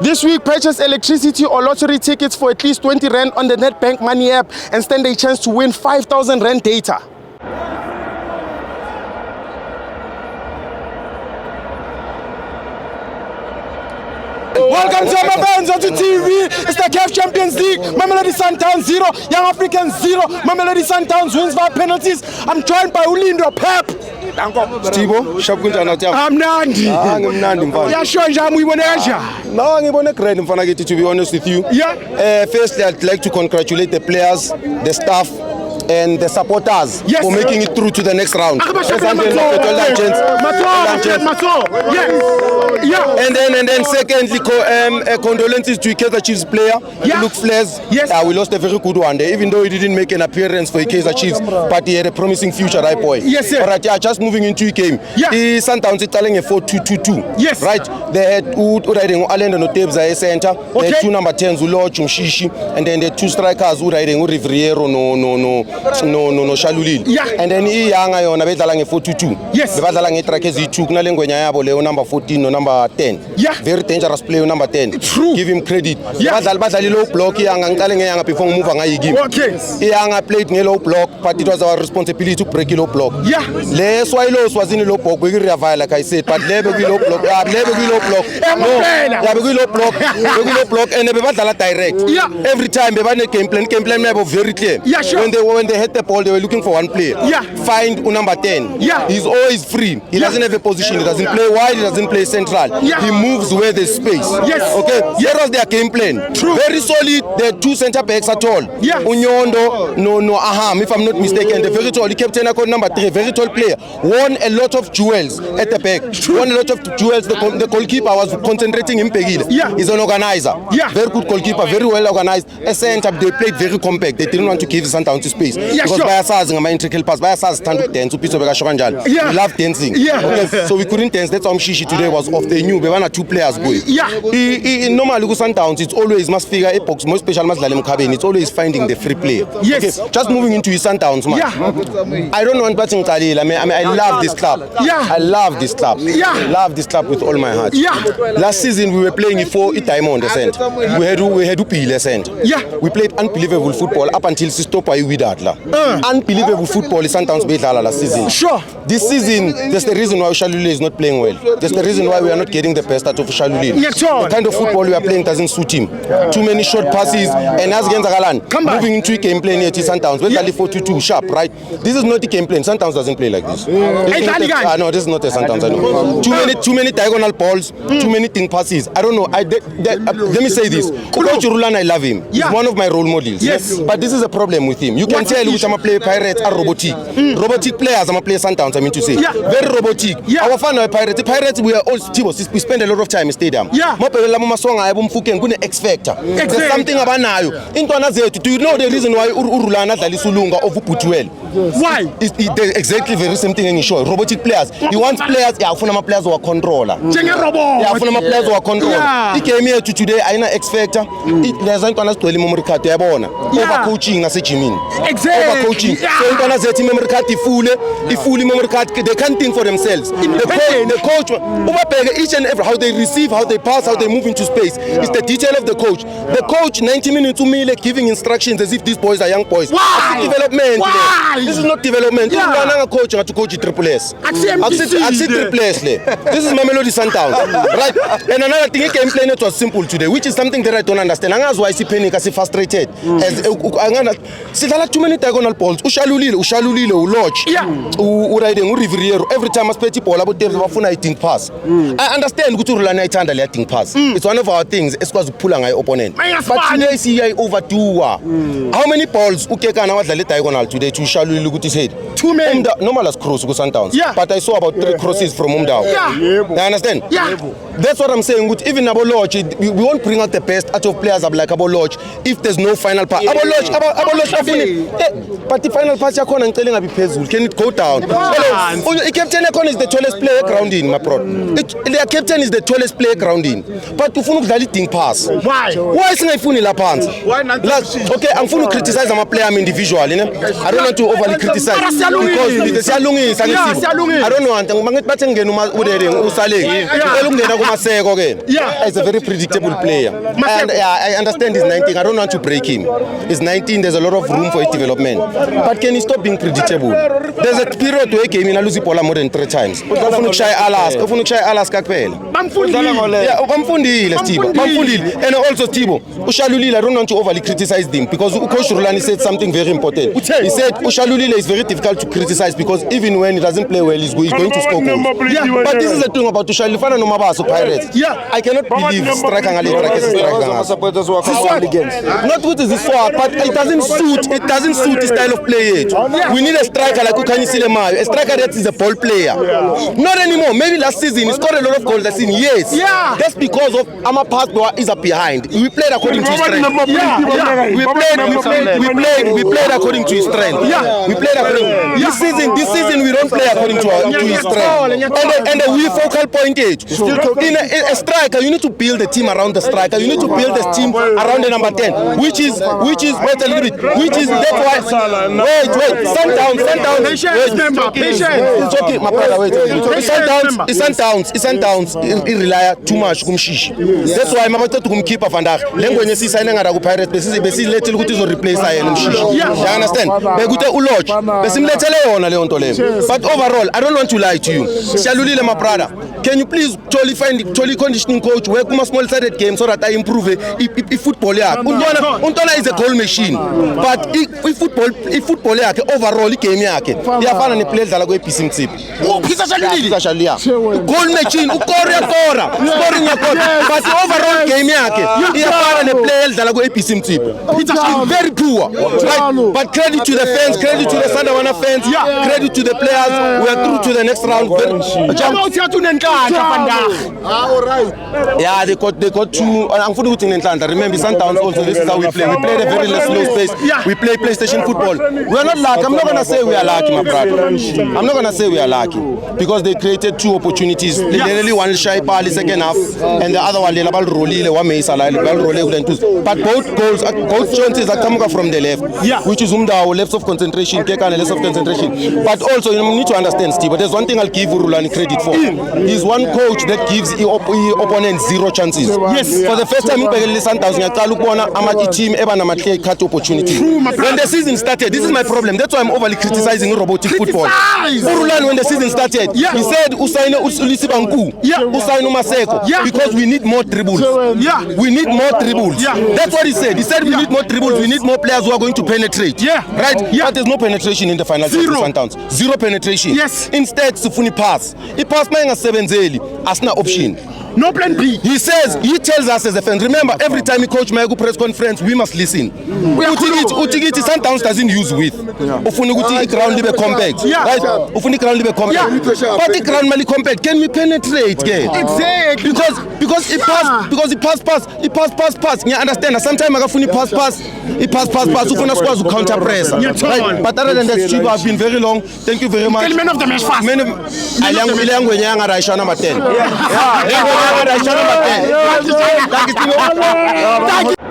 This week, purchase electricity or lottery tickets for at least 20 Rand on the Nedbank Money app and stand a chance to win 5,000 Rand data. Welcome to FANS Wethu TV. It's the CAF Champions League. Mamelodi Sundowns 0, Young Africans 0. Mamelodi Sundowns wins by penalties. I'm joined by Ulindo Pep. Tibo, I'm Nandi. Yeah, sure, No, ngibone great mfana kithi, to be honest with you. Yeah. Firstly, I'd like to congratulate the players, the staff, and the supporters for making it through to the next round. And then secondly, condolences to Ekse Chiefs player, Luke Flares. We lost a very good one there, even though he didn't make an appearance for Ekse Chiefs, but he had a promising future, right boy? Yes, sir. All right, just moving into the game. The Sundowns telling a 4-2-2-2. Yes. Right? They had Alenda no Themba center. They had two number 10s, Ulo Chumshishi, and then the two strikers who riding Rivriero no Shalulil. And then Yanga on a Betalang 4-2-2. Yes. The Batalang Trakezi took Nalengwenya Leo number 14 no number 10. Very dangerous player number 10. True. Give him credit. Batali low block Yang before moving game. Okay. Yang played low block, but it was our responsibility to break low block. Les Swallows was in low block, we like I said, but never we low block, never we low block. No, we low block, and never battle direct. Every time they game plan very clear. When they hit the ball, they were looking for one player. Find number 10. He's always free. He doesn't have a position. He doesn't play wide. He doesn't play central. He moves where there's space. Okay. Here was their game plan. Very solid. There are two center backs at all. Unyondo, no, Aham, if I'm not mistaken. The very tall. He kept number 3. Very tall player. Won a lot of jewels at the back. Won a lot of jewels. The goalkeeper was concentrating in Pegida. He's an organizer. Very good goalkeeper. Very well organized. A center. They played very compact. They didn't want to give Sundowns to space. Because Bayasaz and my integral pass. Bayasaz stand with 10. So Piso Begashokanjal. We love dancing. Okay. So we couldn't dance. That's why Shishi today was off. They knew. They were two players going. In normal Sundowns, it's always must figure a box. Most special must Lalim it's always finding the free play. Okay. Just moving into his Sundowns, man. I don't want batting Khalil. I mean, I love this club. I love this club. Love this club with all my heart. Last season we were playing for Itaimon descent. We had to pay descent. We played unbelievable football up until Sistopa Widadla. Unbelievable football is Sundowns Bedala last season. Sure. This season, that's the reason why Shaluli is not playing well. That's the reason why we are not getting the best out of Shaluli. The kind of football we are playing doesn't suit him. Too many short passes, and as against Agalan, moving into a game plan here to Sundowns. We're 4-2-2 sharp, right? This is not the game plan. Sundowns doesn't play like this. No, this is not a Sundowns. I know. Too many diagonal balls, too many thin passes. I don't know. Let me say this. Coach Rulan, I love him. He's one of my role models. But this is a problem with him. You can tell which I'm a play Pirates are robotic. Robotic players, I'm a play Sundowns, I mean to say. Very robotic. Our fan of Pirates. The Pirates, we are all we spend a lot of time in stadium. X factor. There's something about now. Do you know the reason why Urulana Dalisulunga of Putuel? Why? Exactly very same thing in show. Robotic players. He wants players, players who are controller. Players who are controller. He came here to today, I know X factor. There's an overcoaching as a Jimin. Overcoaching. So they can't think for themselves. The coach, each and every how they receive, how they pass, how they move into space. It's the detail of the coach. The coach 90 minutes to me like giving instructions as if these boys are young boys. Why? Development. Why? This is not development. Coach to coach triple S. Accept triple S. This is Mamelodi Sundowns. Right? And another thing, he came playing it was simple today, which is something that I don't understand. That's why I see panic, I see frustrated. As too many diagonal balls. Ushalulile, Lodge. Rivriero. Every time I play ball, about the pass. I understand pass. It's one of our things. It's because pulling my opponent. But today, see, I overdo. How many balls diagonal today to Shalulu head? Too many. Normal as cross go Sundowns. But I saw about 3 crosses from Umdao. I understand? That's what I'm saying. Even about Lodge, we won't bring out the best out of players like about Lodge if there's no final pass. About Lodge, but the final pass and telling a bit can it go down? The captain is the tallest player grounding, my bro. The captain is the tallest player grounding. But to funu daliting pass. Why? Why is not funu la pants? Why not? Okay, I'm funu criticize my player individually. I don't want to overly criticize because siyalungisa ngesimo. I don't know anti mangithi bathe ngene uma udede usaleke. Ela ukungena kumaseko ke. He's a very predictable player. And I understand he's 19. I don't want to break him. He's 19. There's a lot of room for his development. But can he stop being predictable? There's a period where he came in and lose the ball more than 3 times. Ufuna ukushaya Alaska kuphela. Bamfundile Thibo. Bamfundile. And also Thibo, Ushalulile, I don't want to overly criticize him because Coach Rulani said something very important. He said Ushalulile is very difficult to criticize because even when he doesn't play well, he's going to score goals. But this is the thing about Ushalifana no Mabaso Pirates. I cannot believe striking a little not what is this swap, but it doesn't suit the style of play yet. We need a striker like Ukanyisile Mayo, a striker that is a ball player. Not anymore. Maybe last season he scored a lot of goals that season. Yes. That's because of Ama pass is up behind. We played according to his strength. We played according to his strength. We played according. This season we don't play according to his strength. And we focal point age. In a striker, you need to build a team around the striker. You need to build a team around the number 10, which is wait a little bit. Which is that's why. Wait. Sundowns. It's okay, my brother. Wait. Sundowns. It rely too much kumshishi. That's why I'm to kumkeep vandag. Lengo yenye si signing ngara ku Pirates besi lethe ukuthi zo replace yena mshishi. You understand? Bekuthe ulodge. Besimlethele yona leyo nto leyo. But overall, I don't want to lie to you. Siyalulile my brother. Can you please totally conditioning coach work kuma small sided game so that I improve the football yakhe. Untwana is a goal machine. But if football yakhe overall game yakhe iyafana ne player dlala ku PC Mtsipe. Uphisa Shalulile. Goal machine ukora scoring yakhe. But overall game yakhe iyafana ne player dlala ku PC Mtsipe. It's very poor. Right? But credit to the fans, credit to the Sundowns fans, credit to the players. We are through to the next round. Yeah, they got two. I'm for in Atlanta. Remember, Sundowns also. This is how we play. We play at a very slow space. We play PlayStation football. We are not lucky. I'm not gonna say we are lucky, my brother. I'm not gonna say we are lucky because they created 2 opportunities. They really one shy the second half, and the other one they ball rolling. But both chances are coming from the left, which is Umdao left of concentration, Kekane left of concentration. But also you need to understand, Steve. But there's one thing I'll give Rulani credit for. He's one coach that gives the opponent 0 chances. Yes. For the first time in Sundowns, team ever cut opportunity. When the season started, this is my problem. That's why I'm overly criticizing robotic football. Rulani, when the season started, he said Usaine Ulisibanku, Usaine Maseko, because we need more dribbles. We need more dribbles. That's what he said. He said we need more dribbles. We need more players who are going to penetrate. Right? But there's no penetration in the final. 0 Sundowns. 0 penetration. Yes. Instead, Sufuni pass. He passed my 7 zeli as an option. No plan B. He tells us as a fan. Remember, every time he coach my press conference, we must listen. Utigiti Sundowns doesn't use with. Ufuni guti ground libe compact. Right? Ufuni ground libe compact. But the ground mali compact. Can we penetrate? Exactly. Because he pass. You understand? Sometimes agafuni pass. He pass. Ufuna squads to counter press. Right? But other than that, Chiba have been very long. Thank you very much. Man of the match fast. Thank you.